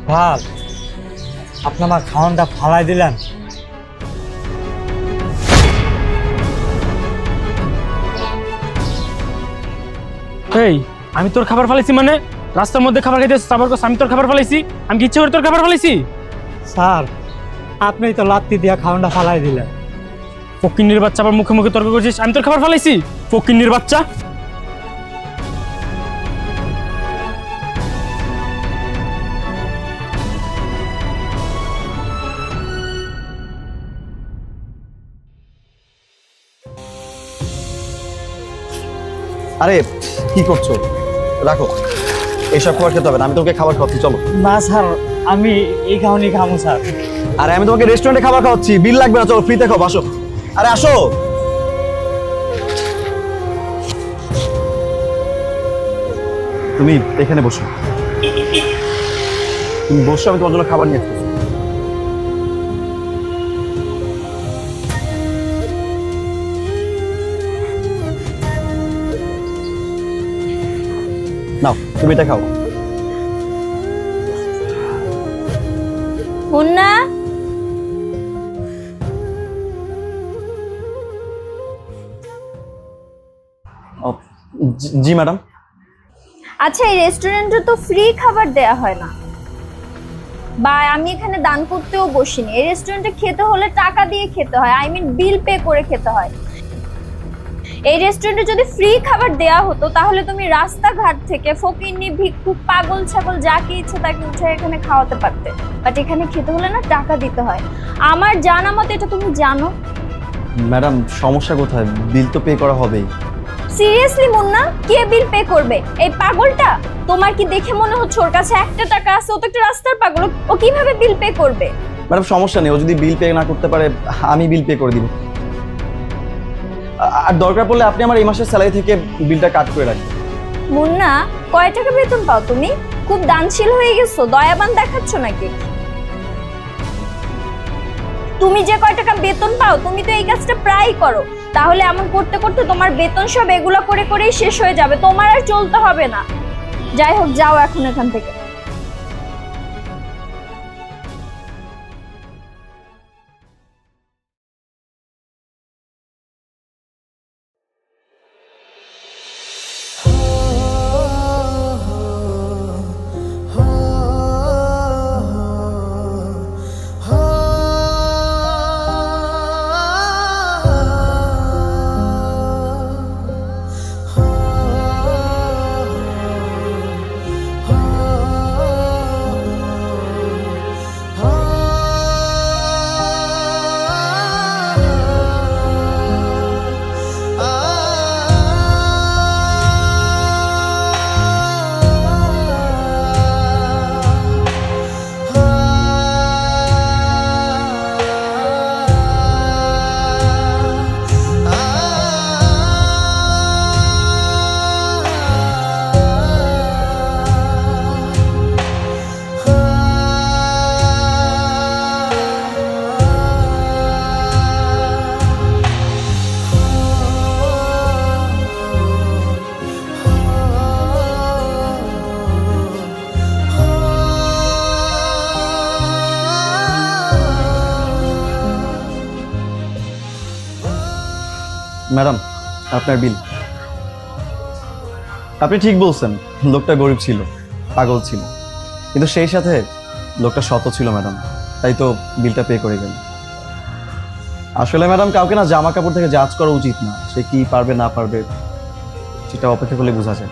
Sir আপনি আমার খাওয়ানটা ফালাই দিলেন। এই আমি তোর খাবার ফালাইছি মানে? রাস্তার মধ্যে খাবার খাইতে আবার আমি তোর খাবার ফালাইছি? আমি কি ইচ্ছে করে তোর খাবার ফালাইছি? স্যার আপনি তো লাত্তি দিয়া খাওয়ানটা ফালাই দিলেন। ফকিন্নির বাচ্চা আবার মুখে মুখে তর্ক করছিস আমি তোর খাবার ফালাইছি? ফকিন্নির বাচ্চা! আরে কি করছো? রাখো, এইসব খাবার খেতে হবে না, আমি তোমাকে খাবার খাওয়াচ্ছি, চলো। না স্যার আমি এই খাওয়ানি খাবো স্যার। আরে আমি তোমাকে রেস্টুরেন্টে খাবার খাওয়াচ্ছি, বিল লাগবে না, চলো ফ্রিতে খাও, আসো। আরে আসো, তুমি এখানে বসো, তুমি বসো, আমি তোমার জন্য খাবার নিয়ে আসতেছি। নাও তুমি এটা খাও। মুন্না জি ম্যাডাম। আচ্ছা এই রেস্টুরেন্টে তো ফ্রি খাবার দেয়া হয় না, বা আমি এখানে দান করতেও বসিনি। এই রেস্টুরেন্টে খেতে হলে টাকা দিয়ে খেতে হয়, আই মিন বিল পে করে খেতে হয়। এই রেস্টুরেন্টে যদি ফ্রি খাবার দেয়া হতো তাহলে তুমি রাস্তাঘাট থেকে ফকিন্নি ভিক্ষুক পাগল ছাগল যাকে ইচ্ছে তাকে উঠে এখানে খাওয়াতে পারতে, বাট এখানে খেতে হলে না টাকা দিতে হয়। আমার জানা মতে এটা তুমি জানো। ম্যাডাম সমস্যা কোথায়? বিল তো পে করা হবেই। সিরিয়াসলি মুন্না, কে বিল পে করবে? এই পাগলটা? তোমার কি দেখে মনে হচ্ছে ওর কাছে একটা টাকা আছে? ও তো একটা রাস্তার পাগল, ও কিভাবে বিল পে করবে? ম্যাডাম সমস্যা নেই, ও যদি বিল পে না করতে পারে আমি বিল পে করে দিব। আর দরকার পড়লে আপনি আমার এই মাসের স্যালারি থেকে বিলটা কাট করে রাখবেন। মুন্না কয় টাকা বেতন পাও তুমি? খুব দানশীল হয়ে গেছো, দয়াবান দেখাচ্ছ নাকি? তুমি যে কয় টাকা বেতন পাও তুমি তো এই কাজটা প্রায় করো, তাহলে এমন করতে করতে তোমার বেতন সব এগুলো করে করেই শেষ হয়ে যাবে, তোমার আর চলতে হবে না। যাই হোক যাও এখন এখান থেকে। ম্যাডাম আপনার বিল। আপনি ঠিক বলছেন, লোকটা গরিব ছিল, পাগল ছিল, কিন্তু সেই সাথে লোকটা সৎ ছিল ম্যাডাম, তাই তো বিলটা পে করে গেল। আসলে ম্যাডাম কাউকে না জামা কাপড় থেকে জাজ করা উচিত না, সে কি পারবে না পারবে সেটা অপেক্ষা করলে বোঝা যায়।